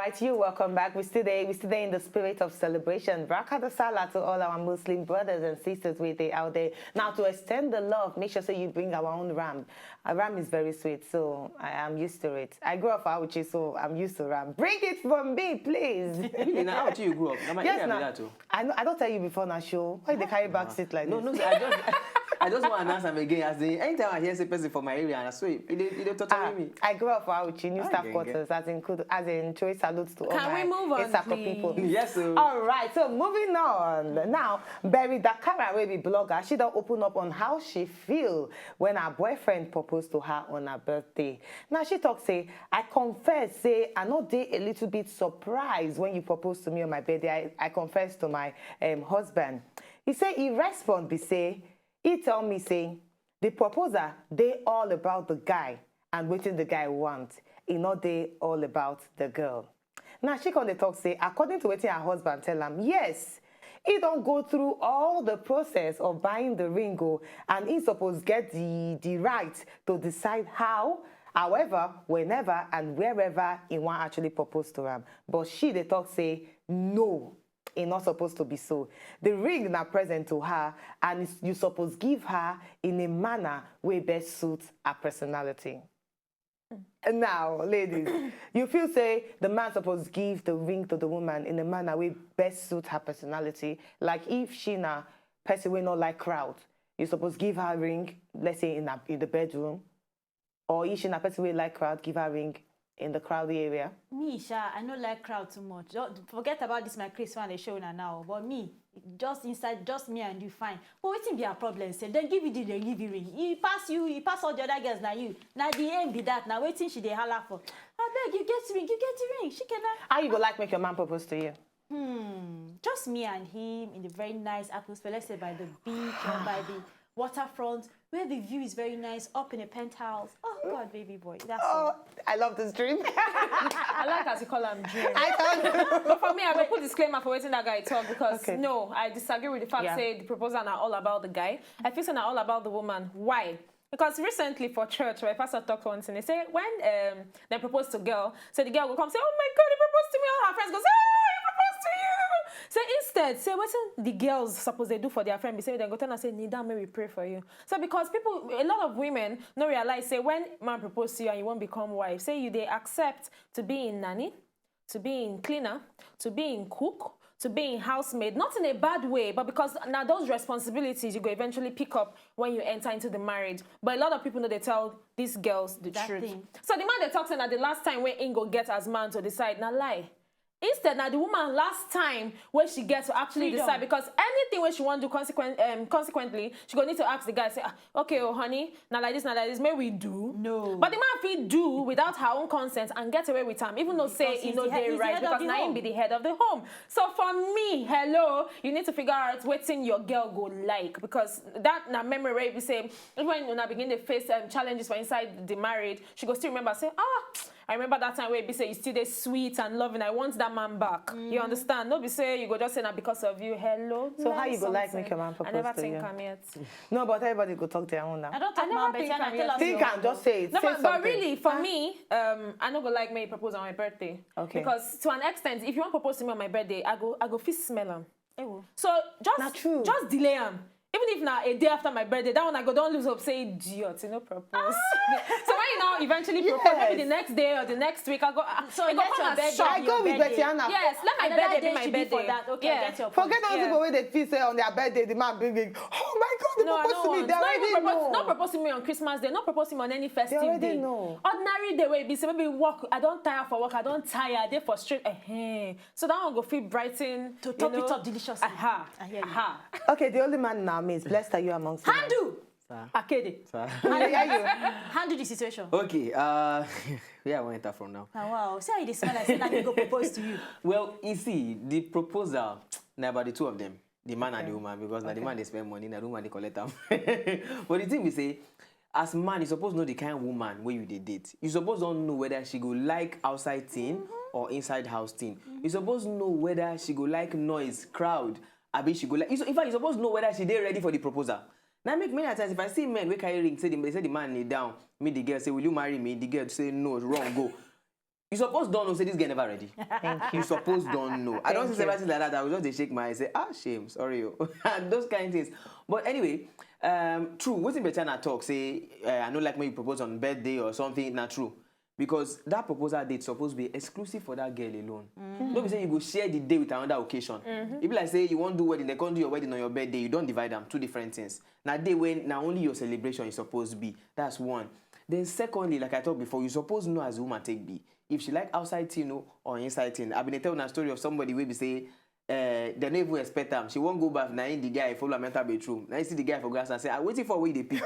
right, you welcome back. We're still there in the spirit of celebration. Brakada Salah to all our Muslim brothers and sisters out there. Now, to extend the love, make sure you bring our own ram. A ram is very sweet, so I am used to it. I grew up Auchi, so I'm used to ram. Bring it for me, please. Really, now Auchi you grew up? Yes, now. I don't tell you before now, show. Why they carry back seat like this? No, I just want to answer again. As anytime I hear a person from my area, and I swear, it totally me. I grew up Auchi, new staff quarters, as in choice salutes to all my Isako people. Yes, sir. All right, so moving on. Now, Berry Dakara, will be blogger, she don't open up on how she feel when her boyfriend proposed to her on her birthday. Now, she talks, say, I confess, say, I know they a little bit surprised when you proposed to me on my birthday. I confess to my husband. He say, he respond, he tell me, say, the proposer, they all about the guy and waiting the guy want. He not they all about the girl. Now, she can talk, say, according to what her husband tell him, yes, he don't go through all the process of buying the ring, and he supposed get the right to decide how, however, whenever, and wherever he want actually propose to him. But she, they talk, say, no. It's not supposed to be so. The ring now present to her, and you supposed give her in a manner where best suits her personality. Now, ladies, you feel say the man supposed give the ring to the woman in a manner where best suits her personality. Like if she na person will not like crowd, you supposed give her ring, let's say in the bedroom, or if she na person will like crowd, give her ring in the crowded area. Me, Sha, I don't like crowd too much. Forget about this, my Chris fan they show now. But me, just inside, just me and you, fine. But waiting be a problem. Say, then give you the delivery ring. He pass all the other girls now you. Now the aim be that. Now waiting she they holler for. I beg you get the ring. She cannot. How you go like make your man propose to you? Just me and him in the very nice atmosphere. Let's say by the beach or by the waterfront, where the view is very nice, up in a penthouse. Oh God, baby boy, that's all. I love this dream. I like as you call him dream. I thought. But for me, I will put disclaimer for waiting that guy talk because no, I disagree with the fact say the proposal are all about the guy. I feel it's not all about the woman. Why? Because recently for church, where pastor talked once and they say when they propose to girl, so the girl will come say, oh my God, he proposed to me. All her friends go say, oh, he proposed to you. So instead, say what the girls suppose they do for their friend, be say then go tell and say, Nida, may we pray for you. So because a lot of women don't realize, say when man propose to you and you won't become wife, say they accept to be in nanny, to be in cleaner, to be in cook, to be in housemaid, not in a bad way, but because now those responsibilities you go eventually pick up when you enter into the marriage. But a lot of people know they tell these girls the truth. So the man they talk to that the last time when Ingo get as man to decide, now lie. Instead, now the woman last time when she gets to actually decide, because anything when she want to do consequently, she gonna need to ask the guy, say, okay, oh honey, now like this, may we do? No. But the man feel do without her own consent and get away with him, even though say he's not there right, because now he be the head of the home. So for me, hello, you need to figure out what's in your girl go like, because that now memory rate we say, even when you now begin to face challenges for inside the marriage, she go still remember, say, I remember that time where you say you still there sweet and loving. I want that man back. You understand? No, be say you go just say that because of you. Hello. So how you go like make your man propose to you? I never think I'm yet. No, but everybody go talk their own now. I don't talk about Betty. Think and just say it. No, say but really, for me, I not go like me propose on my birthday. Okay. Because to an extent, if you want to propose to me on my birthday, I go feel smell them. So just delay them. Even if now a day after my birthday, that one I go don't lose hope, say idiot, no propose. So when you now eventually propose, maybe the next day or the next week, I go. So I go with Bettiana. Yes, let my birthday be my birthday. Okay, get your point. Forget those people when they feel say on their birthday, the man bringing. Oh my God, they propose to me. They already know. Not propose to me on Christmas Day. Not propose to me on any festive day. They already know. Ordinary day where it be say maybe work. I don't tire for work. I don't tire. They for straight. So that one go feel brighten to top it up deliciously. Okay, the only man now means blessed are you amongst them. Handle. Akede. Handle the situation. Okay. Where I want to enter from now. Wow. See how you smell like say that he go propose to you. Well, you see, the proposal now about the two of them, the man and the woman, because now the man they spend money, now the woman they collect them. But the thing we say, as man, you supposed to know the kind of woman where you date. You supposed don't know whether she go like outside thing or inside house thing. You supposed to know whether she go like noise, crowd. I bet she go like. In fact, you supposed to know whether she dey ready for the proposal. Now, make many times if I see men we carry ring, they say the man kneel down, me the girl say, will you marry me? The girl say no, wrong, go. You suppose don't know, say this girl never ready. Thank You suppose don't know. I don't Thank say you. something like that. I will just dey shake my head, say, shame, sorry. And those kind of things. But anyway, true, what's in Betana talk, say, I know like when you propose on birthday or something, not true. Because that proposal date supposed to be exclusive for that girl alone. Don't be saying you go share the day with another occasion. If you like say you want to do wedding, they can't do your wedding on your birthday, you don't divide them, two different things. Now day when now only your celebration is supposed to be. That's one. Then secondly, like I talked before, you supposed to know as a woman take be. If she like outside thing or inside thing. I've been telling a story of somebody where we say they don't even expect them. She won't go back. Now in the guy follow a mental bedroom. Now you see the guy for glass and say, I'm waiting for where they pick.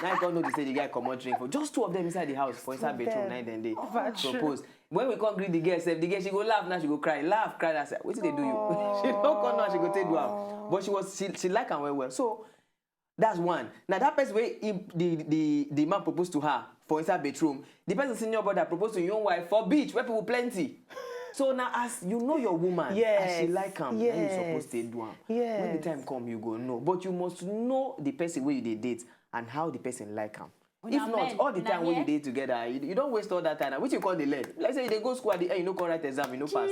Now you can't know to say the guy come out drink for just two of them inside the house for inside bedroom. Now then they propose. When we come greet the girl, the girl she go laugh now she go cry, laugh. I say, what did they do you? She don't come now she go take do am. But she like her well. So that's one. Now that person where the man proposed to her for inside bedroom, the person senior brother proposed to your own wife for beach where people plenty. So now as you know your woman, as she like him, then you supposed to do him. When the time come, you go know. But you must know the person where you date and how the person like him. If not, all the time when you date together, you don't waste all that time. Which you call the learn. Let's say they go school at the end, you know, come write exam, you know, pass.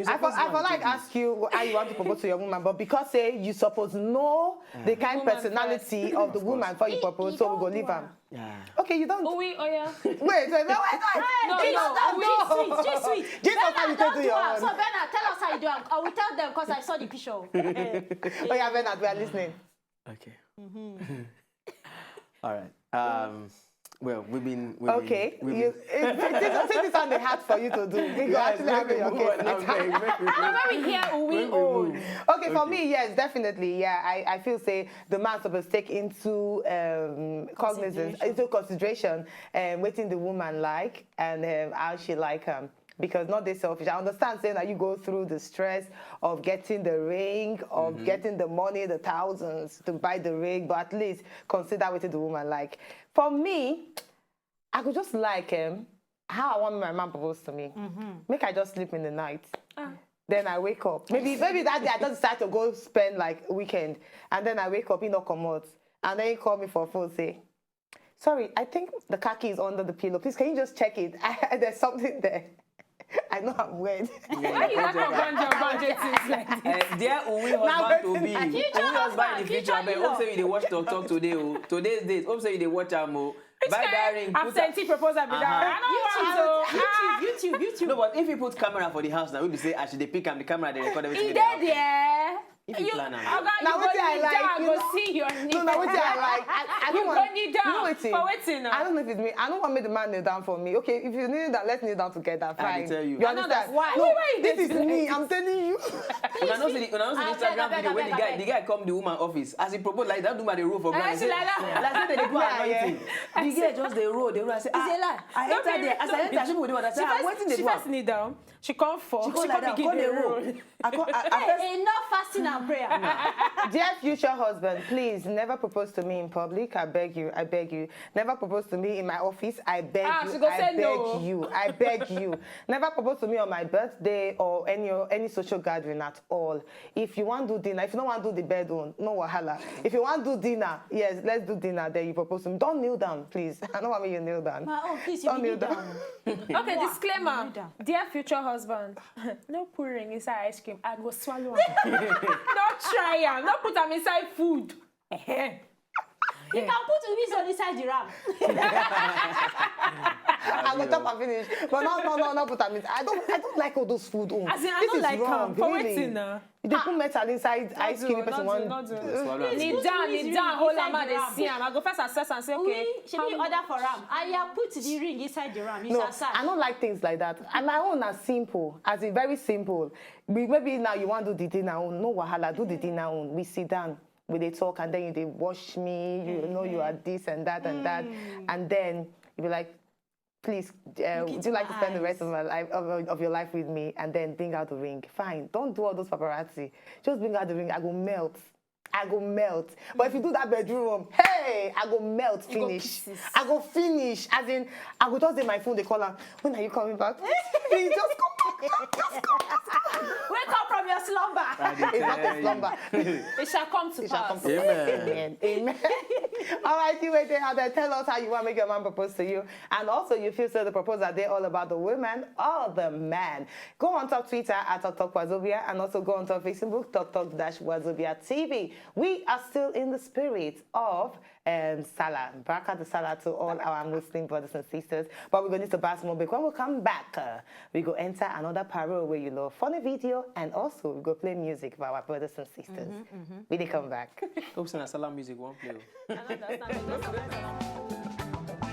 I for like ask you how you want to propose to your woman, but because say you supposed to know the kind personality of the woman before you propose, so we go leave her. Yeah. Okay, you don't. yeah. Wait. Just sweet. Just how you do your own. So Bernard, tell us how you do it. I will tell them because I saw the picture. Oh yeah, Bernard, we are listening. Okay. All right. Well, we've been take this on the hat for you to do. We go actually have your case later. When we hear we own. Okay, for me, yes, definitely. Yeah, I feel say the man supposed to take into cognizance, into consideration, waiting the woman like and how she like him. Because not this selfish. I understand saying that you go through the stress of getting the ring, of getting the money, the thousands to buy the ring, but at least consider what the woman like. For me, I could just like how I want my man propose to me. Make I just sleep in the night. Then I wake up. Maybe that day I just decide to go spend like a weekend. And then I wake up, he not come out. And then he call me for a phone, say, sorry, I think the car key is under the pillow. Please, can you just check it? There's something there. I know I'm weird. Why you not a things like this? Dear Uwe husband to be. Uwe husband in the future. But hope say you dey watch talk today. Today's date. Hope say you dey watch am. Buy that ring. Absentee proposal be that. YouTube. No, but if you put camera for the house now, we be say I should pick am the camera they record everything. He dead there. If you plan am. Now what I like, go see your knee. No, what I like. I don't want. You go knee down. For waiting. I don't know if it's me. I don't want me the man kneel down for me. Okay, if you kneel down, let's kneel down together. Fine. I tell you. You understand? Why? No, this is me. I'm telling you. When I know see the Instagram video when the guy come the woman office as he propose like that, do my the roll for ground. Like they do anointing. The girl just the roll. I say, I enter there. As I enter, she would do what I say. I'm waiting the She first kneel down. She come for. She come begin the roll. Enough fasting and prayer. Dear future husband, please never propose to me in public. I beg you. Never propose to me in my office. I beg you. I beg you. Never propose to me on my birthday or any social gathering at all. If you want to do dinner, if you don't want to do the bedroom, no wahala. If you want to do dinner, yes, let's do dinner. Then you propose to me. Don't kneel down, please. I don't want me you kneel down. Please, don't kneel down. Okay, disclaimer. Dear future husband, no pouring inside ice cream. I go swallow am. Don't try am. Don't put them inside food. You can put Ubisoft inside the ram. I go top and finish. But no, put them inside. I don't like all those food. As in, I don't like wrong, for really. waiting now. They put metal inside ice cream. Not do. Kneel down, hold am and they see am. I go first assess and say, okay. She be order for ram. I put the ring inside the ram. No, I don't like things like that. And my own are simple, as in very simple. Maybe now you want to do the dinner own. No wahala, do the dinner own. We sit down, we they talk, and then they wash me. You know you are this and that and that, and then you be like, please, would you like to spend the rest of my life of your life with me? And then bring out the ring. Fine, don't do all those paparazzi. Just bring out the ring. I go melt. But if you do that bedroom, hey, I go melt, finish. I go finish. As in, I go just take my phone, they call her, when are you coming back? Please, just come back. Wake up from your slumber. It's not a slumber. It shall come to It shall come pass. to Amen. Amen. All right, you wait there out there. Tell us how you want to make your man propose to you. And also, you feel so the proposal they all about the women or the man. Go on top Twitter at TokTokWazobia and also go on top Facebook, TokTok-Wazobia TV. We are still in the spirit of Salah. Barakah the Salah to all our Muslim brothers and sisters. But we're going to pass more break. When we come back, we go enter another parole where funny video and also we go play music for our brothers and sisters. We they come back. Hope so na Salah music won't play. I don't understand.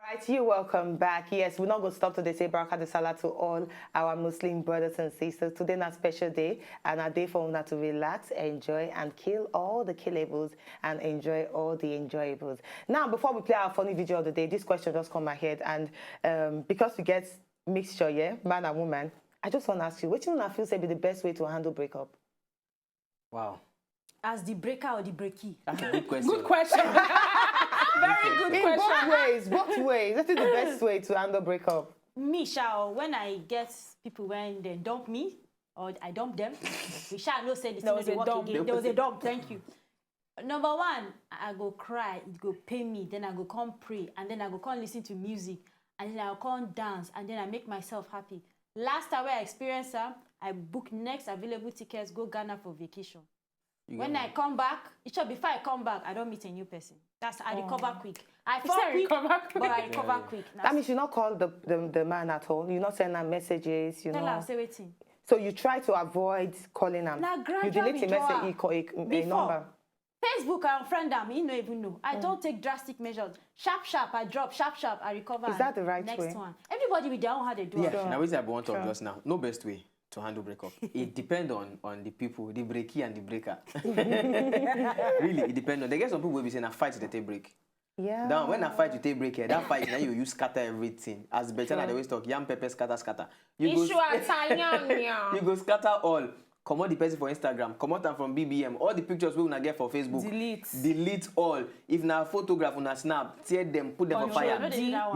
Right, you're welcome back. Yes, we're not going to stop today. Say Barakah the Salah to all our Muslim brothers and sisters. Today is a special day and a day for us to relax, enjoy, and kill all the killables and enjoy all the enjoyables. Now, before we play our funny video of the day, this question just come my head, and because we get mixture, yeah, man and woman, I just want to ask you, which one I feel say be the best way to handle breakup? Wow. As the breaker or the breaky? That's a good question. Good question. Very good In question. both ways. That is the best way to handle breakup. Me, shall when I get people when they dump me or I dump them, we shall know say this There was they a work dump. again. There was a dump. Thank you. Number one, I go cry, it go pain me, then I go come pray, and then I go come listen to music, and then I go come dance, and then I make myself happy. Last time I experienced that, I book next available tickets, go Ghana for vacation. When I come back, before I come back, I don't meet a new person. That's I recover quick. I fall quick, but I recover quick. That means you not call the man at all. You not send him messages. You Tell know. her, say waiting. So you try to avoid calling him. Now, You gradual delete a withdrawal. message, a Before. number. Facebook, I unfriend them. You don't even know. I don't take drastic measures. Sharp, I drop. Sharp, I recover. Is that the right next way? one. Everybody with their own how they do it. Yeah, now we want to just now. No best way to handle breakup. It depends on the people, the breaky and the breaker. Really, it depends on. They get some people will be saying a fight they take break. Yeah. Now when a fight you take break, that fight now you scatter everything. As Bettina they always talk, yam pepper scatter. You go you go scatter all. Come out the person for Instagram, come out them from BBM, all the pictures we gonna get for Facebook. Delete all. If na photograph on a snap, tear them, put them on fire.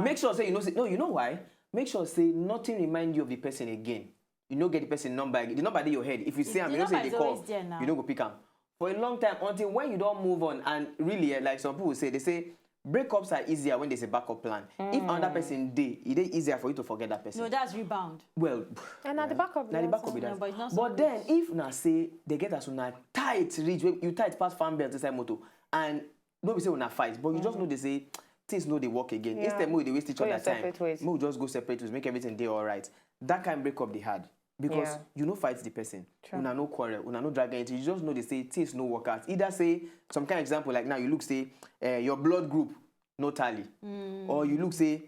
Make sure say you know why? Make sure say nothing remind you of the person again. You know get the person number, the number in your head. If you see him, you know say they call, you don't go pick him. For a long time until when you don't move on, and really like some people say, they say breakups are easier when there's a backup plan. If another person it is easier for you to forget that person. No, that's rebound. Well, And at the backup. now the backup be that. No, but it's not But then if na say they get us on a tight reach, where you tight past fan belt inside motor, and nobody say una fight, but you just know they say things no they work again. Yeah. Instead, they waste each Go other your time. separate ways. We just go separate ways, make everything day all right. That kind of breakup they had. Because Yeah. you know fight the person. True. Una no quarrel, una no drag anything. You just know they say things no work out. Either say some kind of example like now you look say your blood group no tally, or you look say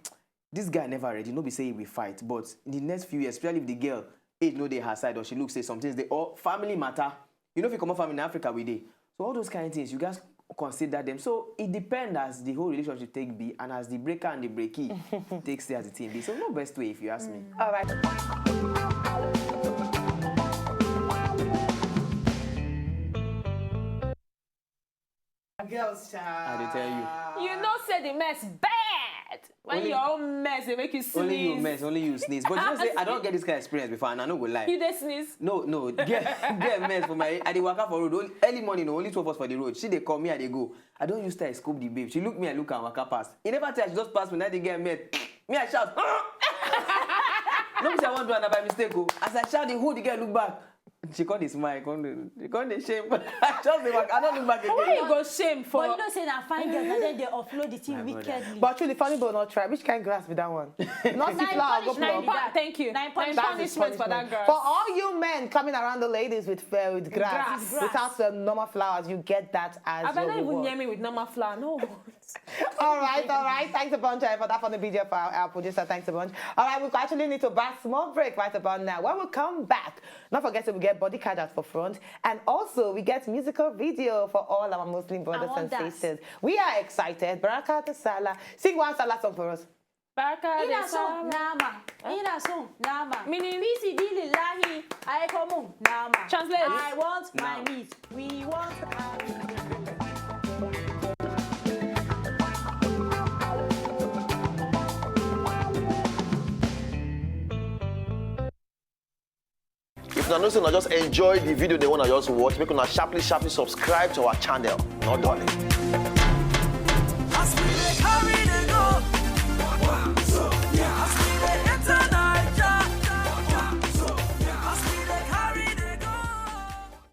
this guy never ready. No be say we fight, but in the next few years, especially if the girl age no dey her side or she look say some things they or family matter. You know if you come up from in Africa we dey. So all those kind of things you guys consider them. So it depends as the whole relationship take be and as the breaker and the breaky take stay as the team be. So no best way if you ask me. All right. Girls, I dey tell you. You know, say the mess bad. When Only- your own mess, they make you sneeze. Only you mess, only you sneeze. But you know say I don't get this kind of experience before and I no go lie. You they sneeze. No, get mess for my. I dey waka for road early morning. Only 2 of us for the road. She dey call me, I dey go. I don't use to scope the babe. She look me, I look and waka pass. He never tell her, she just pass me. Now they get mess. Me I shout. No be say I want to do another by mistake. Oh. As I shout, the whole the girl look back. She can't dey smile. She can't dey shame. I just dey back. I don't look back again. Why you go shame for? But you know, say that fine girls, and then they offload the thing My brother. wickedly. But truly, funny but not try. Which kind of grass be that one? Not see flower, go punishment. plug. Thank you. Nine Nine punishment. punishment for that girl. For all you men coming around the ladies with grass, Grass. without the normal flowers, you get that as I your better even reward. hear me with normal flour. No. All right. Thanks a bunch for that funny video for our producer. Thanks a bunch. All right, we actually need to back small break right about now. When we come back, don't forget to get body card out for front, and also we get musical video for all our Muslim brothers want and that. sisters. We are excited. Barakah the Salah. Sing one Salah song for us. Baraka Ina de son Salah. nama, ina son nama. Meaning? Bisi dilillahi, I come nama. Translate. I want my Now. meat. We want our meat. if you know say una just enjoy the video they want to just watch, make una sharply subscribe to our channel. Not done.